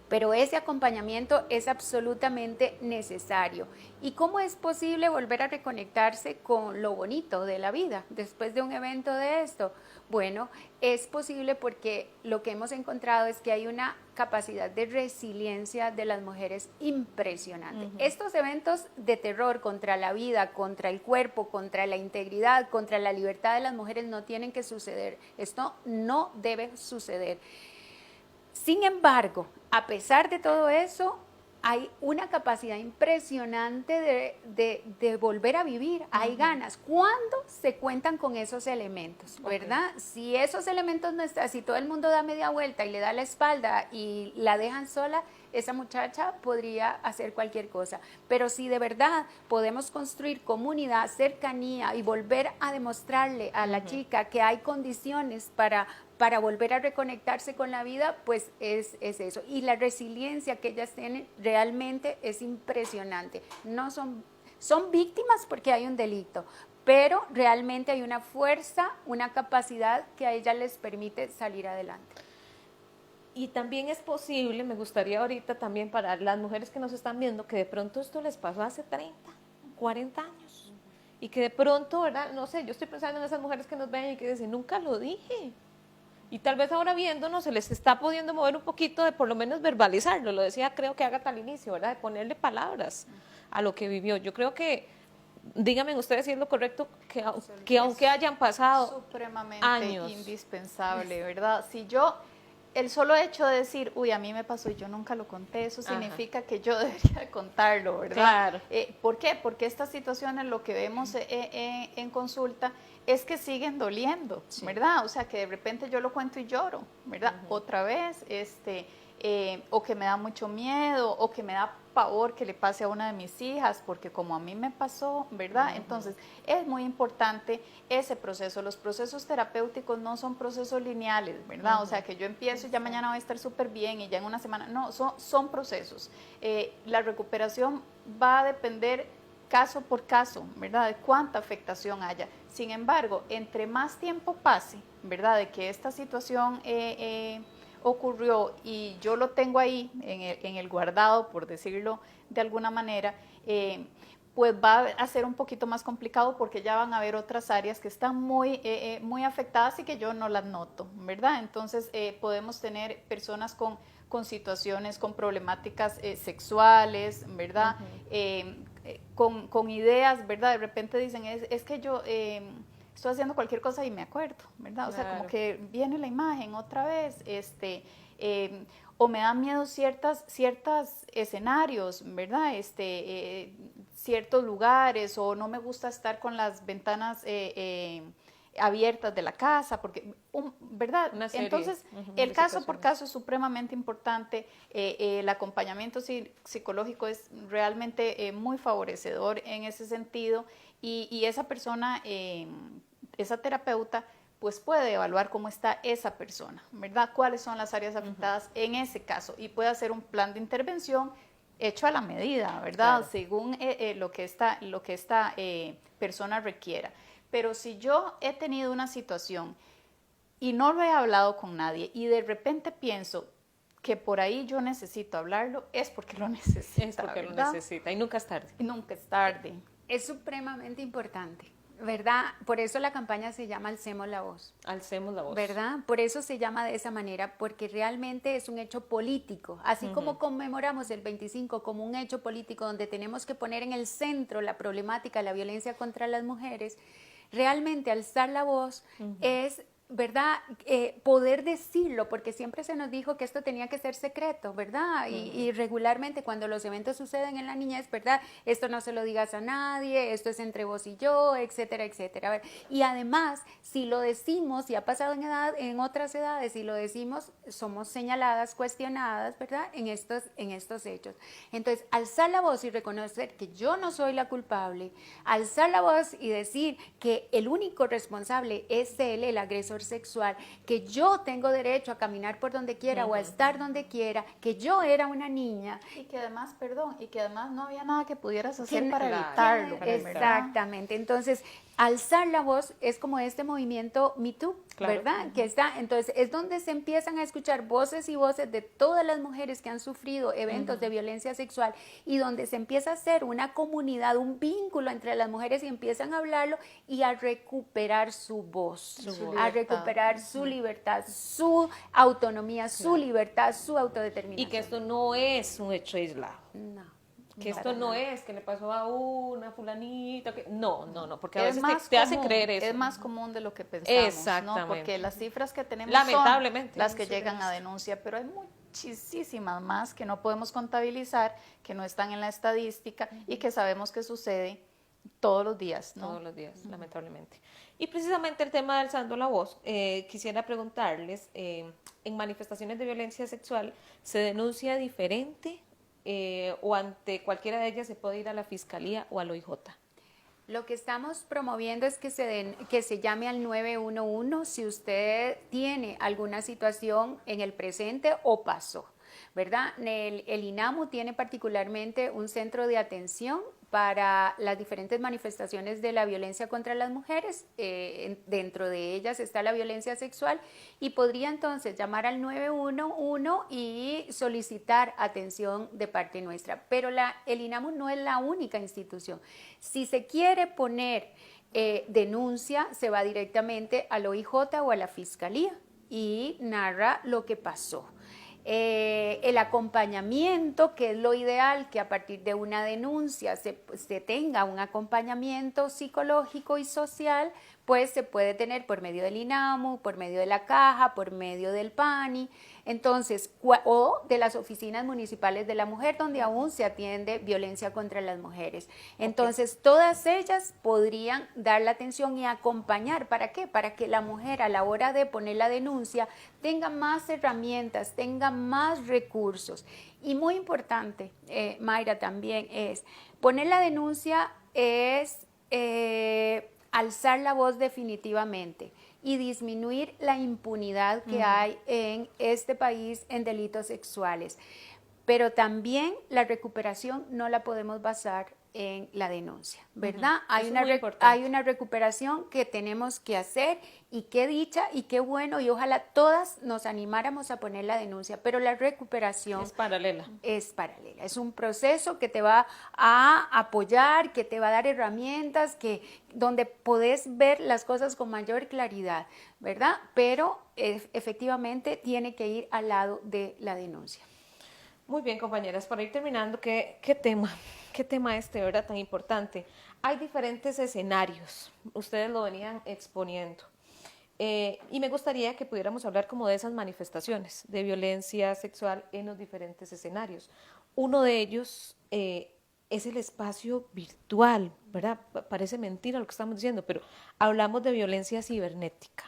Pero ese acompañamiento es absolutamente necesario. ¿Y cómo es posible volver a reconectarse con lo bonito de la vida después de un evento de esto? Bueno, es posible porque lo que hemos encontrado es que hay una capacidad de resiliencia de las mujeres impresionante. Estos eventos de terror contra la vida, contra el cuerpo, contra la integridad, contra la libertad de las mujeres no tienen que suceder. Esto no debe suceder. Sin embargo, a pesar de todo eso, hay una capacidad impresionante de volver a vivir, hay ganas. ¿Cuándo se cuentan con esos elementos, verdad? Si esos elementos no están, si todo el mundo da media vuelta y le da la espalda y la dejan sola, esa muchacha podría hacer cualquier cosa. Pero si de verdad podemos construir comunidad, cercanía y volver a demostrarle a la chica que hay condiciones para volver a reconectarse con la vida, pues es eso. Y la resiliencia que ellas tienen realmente es impresionante. No son víctimas porque hay un delito, pero realmente hay una fuerza, una capacidad que a ellas les permite salir adelante. Y también es posible, me gustaría ahorita también para las mujeres que nos están viendo, que de pronto esto les pasó hace 30, 40 años. Y que de pronto, ¿verdad? No sé, yo estoy pensando en esas mujeres que nos ven y que dicen, nunca lo dije. Y tal vez ahora viéndonos se les está pudiendo mover un poquito de por lo menos verbalizarlo. Lo decía, creo que Ágata al inicio, ¿verdad? De ponerle palabras a lo que vivió. Yo creo que, díganme ustedes si es lo correcto, que aunque hayan pasado supremamente años, indispensable, ¿verdad? Si yo, el solo hecho de decir, uy, a mí me pasó y yo nunca lo conté, eso significa que yo debería contarlo, ¿verdad? Claro. ¿Por qué? Porque estas situaciones, lo que vemos en consulta, es que siguen doliendo, ¿verdad? O sea, que de repente yo lo cuento y lloro, ¿verdad? Otra vez, o que me da mucho miedo, o que me da pavor que le pase a una de mis hijas, porque como a mí me pasó, ¿verdad? Entonces, es muy importante ese proceso. Los procesos terapéuticos no son procesos lineales, ¿verdad? O sea, que yo empiezo y ya mañana voy a estar súper bien y ya en una semana, no, son procesos. La recuperación va a depender caso por caso, ¿verdad? De cuánta afectación haya. Sin embargo, entre más tiempo pase, ¿verdad? De que esta situación ocurrió y yo lo tengo ahí en el guardado, por decirlo de alguna manera, pues va a ser un poquito más complicado porque ya van a haber otras áreas que están muy afectadas y que yo no las noto, ¿verdad? Entonces podemos tener personas con situaciones, con problemáticas sexuales, ¿verdad? Con ideas, ¿verdad? De repente dicen, es que yo estoy haciendo cualquier cosa y me acuerdo, ¿verdad? O sea, como que viene la imagen otra vez, o me dan miedo ciertos escenarios, ¿verdad? Ciertos lugares, o no me gusta estar con las ventanas abiertas de la casa, porque, ¿verdad? Entonces, el caso por caso es supremamente importante. El acompañamiento psicológico es realmente muy favorecedor en ese sentido, y esa persona, esa terapeuta, pues puede evaluar cómo está esa persona, ¿verdad? Cuáles son las áreas afectadas en ese caso, y puede hacer un plan de intervención hecho a la medida, ¿verdad? Claro. Según lo que esta persona requiera. Pero si yo he tenido una situación y no lo he hablado con nadie y de repente pienso que por ahí yo necesito hablarlo, es porque lo necesita. Es porque ¿verdad? lo necesita y nunca es tarde. Y nunca es tarde. Es supremamente importante, ¿verdad? Por eso la campaña se llama Alcemos la Voz. Alcemos la voz. ¿Verdad? Por eso se llama de esa manera, porque realmente es un hecho político. Así como conmemoramos el 25 como un hecho político donde tenemos que poner en el centro la problemática de la violencia contra las mujeres, realmente alzar la voz es, ¿verdad? Poder decirlo, porque siempre se nos dijo que esto tenía que ser secreto, ¿verdad? Y regularmente cuando los eventos suceden en la niñez, ¿verdad? Esto no se lo digas a nadie, esto es entre vos y yo, etcétera, etcétera. A ver, y además, si lo decimos, y ha pasado en otras edades, si lo decimos, somos señaladas, cuestionadas, ¿verdad? En estos hechos. Entonces, alzar la voz y reconocer que yo no soy la culpable, alzar la voz y decir que el único responsable es él, el agresor sexual, que yo tengo derecho a caminar por donde quiera o a estar donde quiera, que yo era una niña. Y que además, no había nada que pudieras hacer para evitarlo. Exactamente. Entonces, alzar la voz es como este movimiento Me Too, claro, ¿verdad? Que está, entonces es donde se empiezan a escuchar voces y voces de todas las mujeres que han sufrido eventos de violencia sexual, y donde se empieza a hacer una comunidad, un vínculo entre las mujeres, y empiezan a hablarlo y a recuperar su voz, a recuperar su libertad, su autonomía, su libertad, su autodeterminación. Y que esto no es un hecho aislado. No. Que esto no es que le pasó a una fulanita, que no, porque a veces te hace creer eso. Es más común de lo que pensamos, exactamente, ¿no? Porque las cifras que tenemos lamentablemente son las que llegan a denuncia, pero hay muchísimas más que no podemos contabilizar, que no están en la estadística y que sabemos que sucede todos los días, ¿no? Todos los días, lamentablemente. Y precisamente el tema de alzando la voz, quisiera preguntarles, en manifestaciones de violencia sexual, ¿se denuncia diferente? ¿O ante cualquiera de ellas se puede ir a la fiscalía o al OIJ? Lo que estamos promoviendo es que se llame al 911 si usted tiene alguna situación en el presente o pasó, ¿verdad? El INAMU tiene particularmente un centro de atención para las diferentes manifestaciones de la violencia contra las mujeres. Dentro de ellas está la violencia sexual, y podría entonces llamar al 911 y solicitar atención de parte nuestra. Pero el INAMU no es la única institución. Si se quiere poner denuncia, se va directamente al OIJ o a la Fiscalía y narra lo que pasó. El acompañamiento, que es lo ideal, que a partir de una denuncia se tenga un acompañamiento psicológico y social, pues se puede tener por medio del INAMU, por medio de la Caja, por medio del PANI, Entonces, o de las oficinas municipales de la mujer, donde aún se atiende violencia contra las mujeres. Entonces, todas ellas podrían dar la atención y acompañar. ¿Para qué? Para que la mujer a la hora de poner la denuncia tenga más herramientas, tenga más recursos. Y muy importante, Mayra, también es, poner la denuncia es alzar la voz definitivamente y disminuir la impunidad que hay en este país en delitos sexuales. Pero también la recuperación no la podemos basar en la denuncia, ¿verdad? Hay una recuperación que tenemos que hacer, y qué dicha y qué bueno, y ojalá todas nos animáramos a poner la denuncia, pero la recuperación es paralela. Es paralela, es un proceso que te va a apoyar, que te va a dar herramientas, donde podés ver las cosas con mayor claridad, ¿verdad? Pero efectivamente tiene que ir al lado de la denuncia. Muy bien, compañeras, para ir terminando, ¿qué tema este, ¿verdad? Tan importante. Hay diferentes escenarios, ustedes lo venían exponiendo, y me gustaría que pudiéramos hablar como de esas manifestaciones de violencia sexual en los diferentes escenarios. Uno de ellos es el espacio virtual, ¿verdad? Parece mentira lo que estamos diciendo, pero hablamos de violencia cibernética.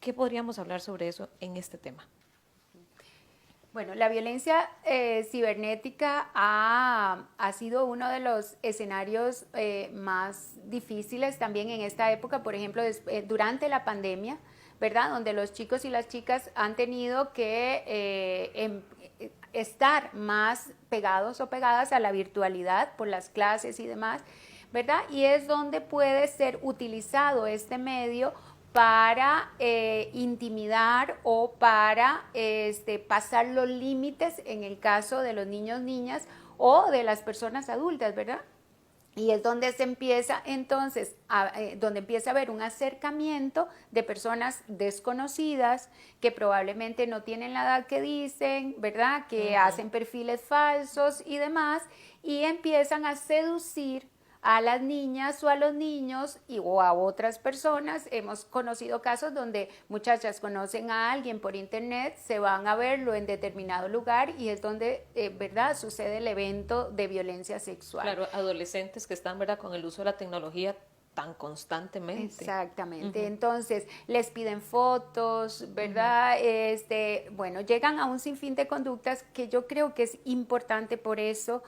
¿Qué podríamos hablar sobre eso en este tema? Bueno, la violencia cibernética ha sido uno de los escenarios más difíciles también en esta época, por ejemplo, durante la pandemia, ¿verdad? Donde los chicos y las chicas han tenido que estar más pegados o pegadas a la virtualidad por las clases y demás, ¿verdad? Y es donde puede ser utilizado este medio para intimidar o para pasar los límites en el caso de los niños, niñas o de las personas adultas, ¿verdad? Y es donde se empieza entonces, donde empieza a haber un acercamiento de personas desconocidas que probablemente no tienen la edad que dicen, ¿verdad? Que hacen perfiles falsos y demás, y empiezan a seducir a las niñas o a los niños o a otras personas. Hemos conocido casos donde muchachas conocen a alguien por internet, se van a verlo en determinado lugar y es donde, ¿verdad?, sucede el evento de violencia sexual. Claro, adolescentes que están, ¿verdad?, con el uso de la tecnología tan constantemente. Exactamente. Entonces les piden fotos, ¿verdad? Bueno, llegan a un sinfín de conductas que yo creo que es importante por eso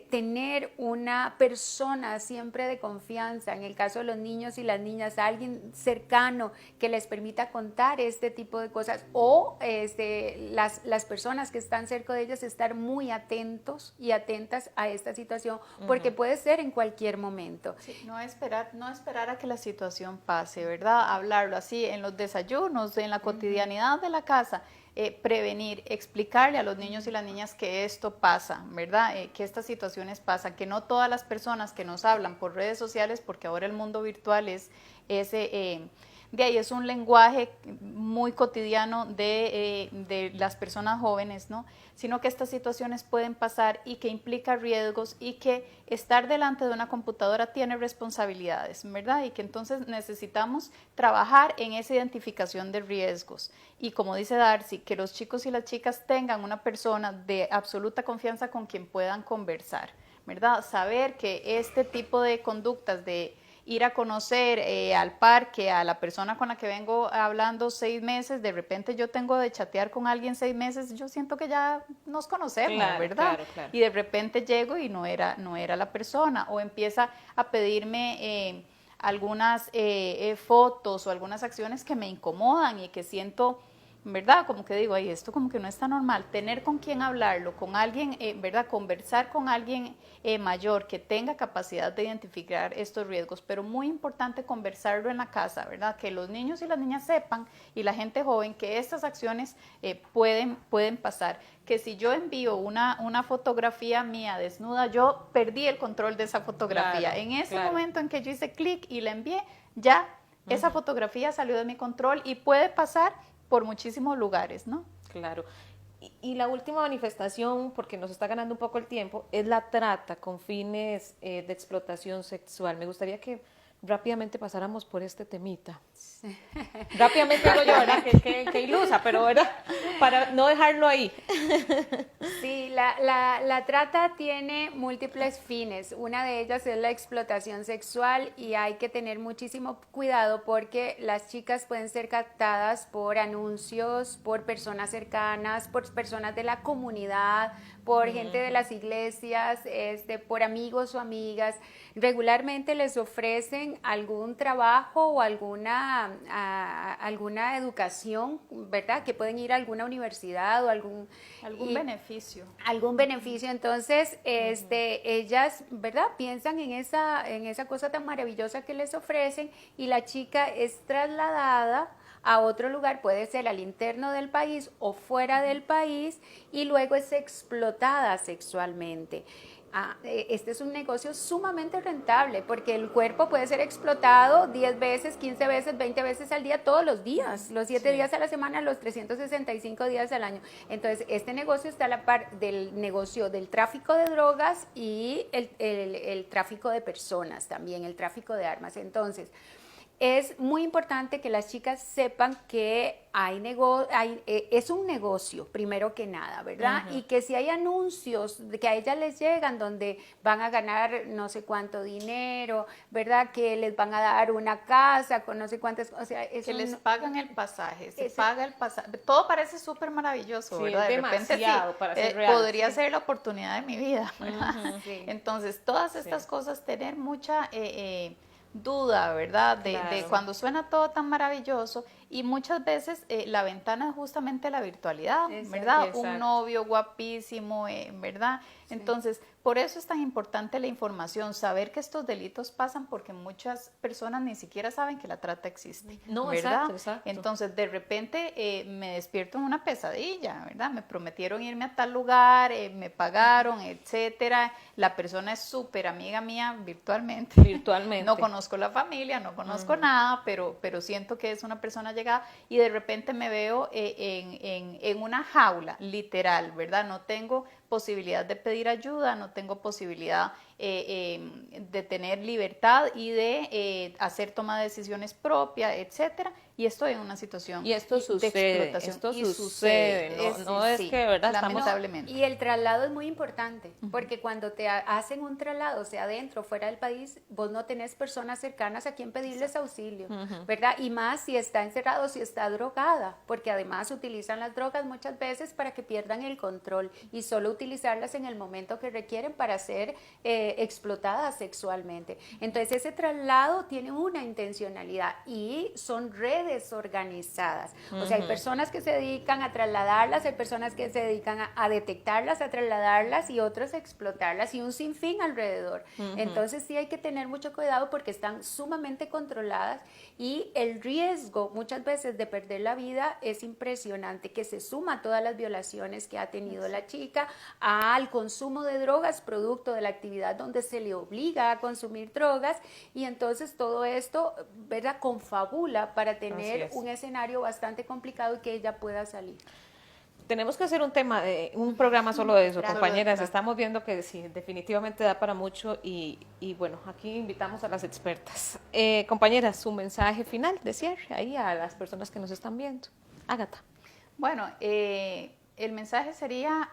tener una persona siempre de confianza, en el caso de los niños y las niñas, alguien cercano que les permita contar este tipo de cosas, o las personas que están cerca de ellos estar muy atentos y atentas a esta situación, porque puede ser en cualquier momento. Sí, no esperar a que la situación pase, ¿verdad? Hablarlo así en los desayunos, en la cotidianidad de la casa. Prevenir, explicarle a los niños y las niñas que esto pasa, ¿verdad? Que estas situaciones pasan, que no todas las personas que nos hablan por redes sociales, porque ahora el mundo virtual de ahí es un lenguaje muy cotidiano de las personas jóvenes, ¿no? Sino que estas situaciones pueden pasar y que implica riesgos y que estar delante de una computadora tiene responsabilidades, ¿verdad? Y que entonces necesitamos trabajar en esa identificación de riesgos. Y como dice Darcy, que los chicos y las chicas tengan una persona de absoluta confianza con quien puedan conversar, ¿verdad? Saber que este tipo de conductas de ir a conocer al parque a la persona con la que vengo hablando 6 meses, de repente yo tengo de chatear con alguien 6 meses, yo siento que ya nos conocemos, claro, ¿verdad? Claro. Y de repente llego y no era la persona, o empieza a pedirme algunas fotos o algunas acciones que me incomodan y que siento, ¿verdad? Como que digo, ay, esto como que no está normal. Tener con quién hablarlo, con alguien, ¿verdad? Conversar con alguien mayor que tenga capacidad de identificar estos riesgos, pero muy importante conversarlo en la casa, ¿verdad? Que los niños y las niñas sepan, y la gente joven, que estas acciones pueden pasar. Que si yo envío una fotografía mía desnuda, yo perdí el control de esa fotografía. Claro, en ese momento en que yo hice clic y la envié, ya esa fotografía salió de mi control y puede pasar por muchísimos lugares, ¿no? Claro. Y la última manifestación, porque nos está ganando un poco el tiempo, es la trata con fines de explotación sexual. Me gustaría que rápidamente pasáramos por este temita. Rápidamente digo yo, ¿verdad? Que ilusa, pero ¿verdad? Para no dejarlo ahí. Sí, la trata tiene múltiples fines. Una de ellas es la explotación sexual y hay que tener muchísimo cuidado porque las chicas pueden ser captadas por anuncios, por personas cercanas, por personas de la comunidad, por gente de las iglesias, por amigos o amigas. Regularmente les ofrecen algún trabajo o alguna educación, ¿verdad? Que pueden ir a alguna universidad o algún beneficio. Algún beneficio. Entonces, ellas, ¿verdad? Piensan en esa cosa tan maravillosa que les ofrecen y la chica es trasladada a otro lugar, puede ser al interno del país o fuera del país, y luego es explotada sexualmente. Este es un negocio sumamente rentable porque el cuerpo puede ser explotado 10 veces, 15 veces, 20 veces al día, todos los días, los 7 días a la semana, los 365 días al año. Entonces, este negocio está a la par del negocio del tráfico de drogas y el tráfico de personas también, el tráfico de armas. Entonces, es muy importante que las chicas sepan que es un negocio, primero que nada, ¿verdad? Y que si hay anuncios que a ellas les llegan donde van a ganar no sé cuánto dinero, ¿verdad? Que les van a dar una casa con no sé cuántas, o sea, que les pagan el pasaje, paga el pasaje, todo parece súper maravilloso, sí, ¿verdad? De repente para ser real. Podría ser la oportunidad de mi vida, ¿verdad? Sí. Entonces, todas estas cosas, tener mucha duda, ¿verdad? De cuando suena todo tan maravilloso, y muchas veces la ventana es justamente la virtualidad, ¿verdad? Exacto. Un novio guapísimo, ¿verdad? Sí. Entonces, por eso es tan importante la información, saber que estos delitos pasan porque muchas personas ni siquiera saben que la trata existe, no, ¿verdad? Exacto. Entonces, de repente me despierto en una pesadilla, ¿verdad? Me prometieron irme a tal lugar, me pagaron, etcétera. La persona es súper amiga mía virtualmente. No conozco la familia, no conozco nada, pero siento que es una persona llegada y de repente me veo en una jaula, literal, ¿verdad? No tengo posibilidad de pedir ayuda, no tengo posibilidad de tener libertad y de hacer toma de decisiones propias, etcétera, y estoy en una situación de explotación. Esto sucede, no es que, ¿verdad? Lamentablemente. Y el traslado es muy importante, porque cuando te hacen un traslado, sea dentro o fuera del país, vos no tenés personas cercanas a quien pedirles auxilio, ¿verdad? Y más si está encerrado, si está drogada, porque además utilizan las drogas muchas veces para que pierdan el control y solo utilizarlas en el momento que requieren para ser explotadas sexualmente. Entonces ese traslado tiene una intencionalidad y son redes organizadas. O sea, hay personas que se dedican a trasladarlas, hay personas que se dedican a detectarlas, a trasladarlas y otros a explotarlas y un sinfín alrededor. Entonces sí hay que tener mucho cuidado porque están sumamente controladas y el riesgo muchas veces de perder la vida es impresionante, que se suma a todas las violaciones que ha tenido la chica, al consumo de drogas producto de la actividad donde se le obliga a consumir drogas, y entonces todo esto, ¿verdad?, confabula para tener un escenario bastante complicado y que ella pueda salir. Tenemos que hacer un programa solo de eso, compañeras. Estamos viendo que sí, definitivamente da para mucho y bueno, aquí invitamos a las expertas. Compañeras, su mensaje final de cierre ahí a las personas que nos están viendo. Ágata. Bueno, el mensaje sería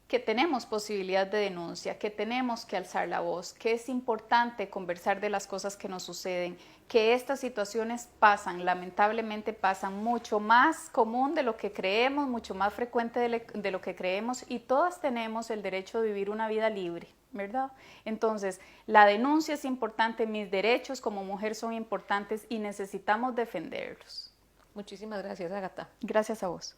que tenemos posibilidad de denuncia, que tenemos que alzar la voz, que es importante conversar de las cosas que nos suceden, que estas situaciones pasan, lamentablemente pasan, mucho más común de lo que creemos, mucho más frecuente de lo que creemos, y todas tenemos el derecho de vivir una vida libre, ¿verdad? Entonces, la denuncia es importante, mis derechos como mujer son importantes y necesitamos defenderlos. Muchísimas gracias, Ágata. Gracias a vos.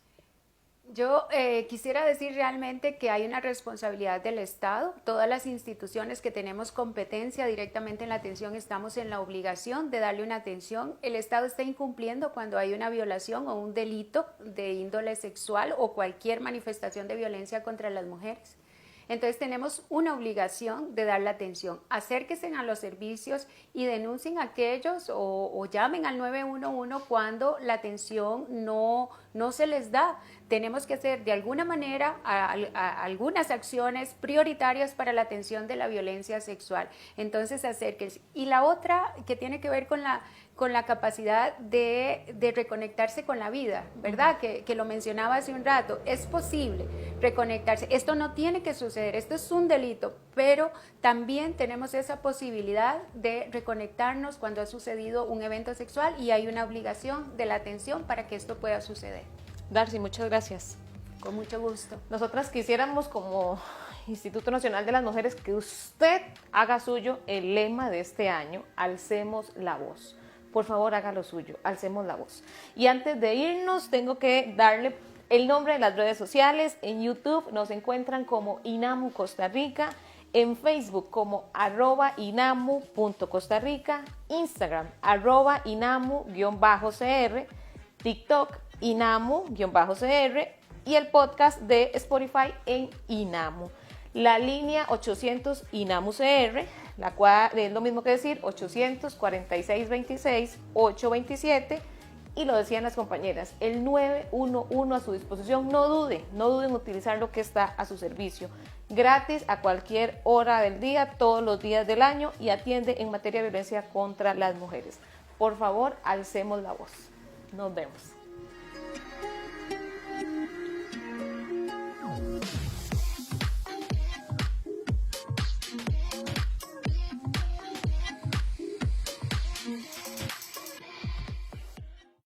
Yo quisiera decir realmente que hay una responsabilidad del Estado. Todas las instituciones que tenemos competencia directamente en la atención estamos en la obligación de darle una atención. El Estado está incumpliendo cuando hay una violación o un delito de índole sexual o cualquier manifestación de violencia contra las mujeres. Entonces tenemos una obligación de dar la atención. Acérquense a los servicios y denuncien a aquellos o llamen al 911 cuando la atención no no se les da. Tenemos que hacer de alguna manera algunas acciones prioritarias para la atención de la violencia sexual. Entonces, acérquense. Y la otra que tiene que ver con la capacidad de reconectarse con la vida, ¿verdad? Que lo mencionaba hace un rato. Es posible reconectarse. Esto no tiene que suceder, esto es un delito, pero también tenemos esa posibilidad de reconectarnos cuando ha sucedido un evento sexual y hay una obligación de la atención para que esto pueda suceder. Darcy, muchas gracias. Con mucho gusto. Nosotras quisiéramos, como Instituto Nacional de las Mujeres, que usted haga suyo el lema de este año: alcemos la voz. Por favor, haga lo suyo, alcemos la voz. Y antes de irnos, tengo que darle el nombre de las redes sociales. En YouTube nos encuentran como INAMU Costa Rica, en Facebook como @inamu.costarrica, Instagram @inamu_cr, TikTok inamu_cr y el podcast de Spotify en Inamu. La línea 800 Inamu CR, la cual es lo mismo que decir 846-26-827, y lo decían las compañeras, el 911 a su disposición. No duden en utilizar lo que está a su servicio, gratis a cualquier hora del día, todos los días del año, y atiende en materia de violencia contra las mujeres. Por favor, alcemos la voz. Nos vemos.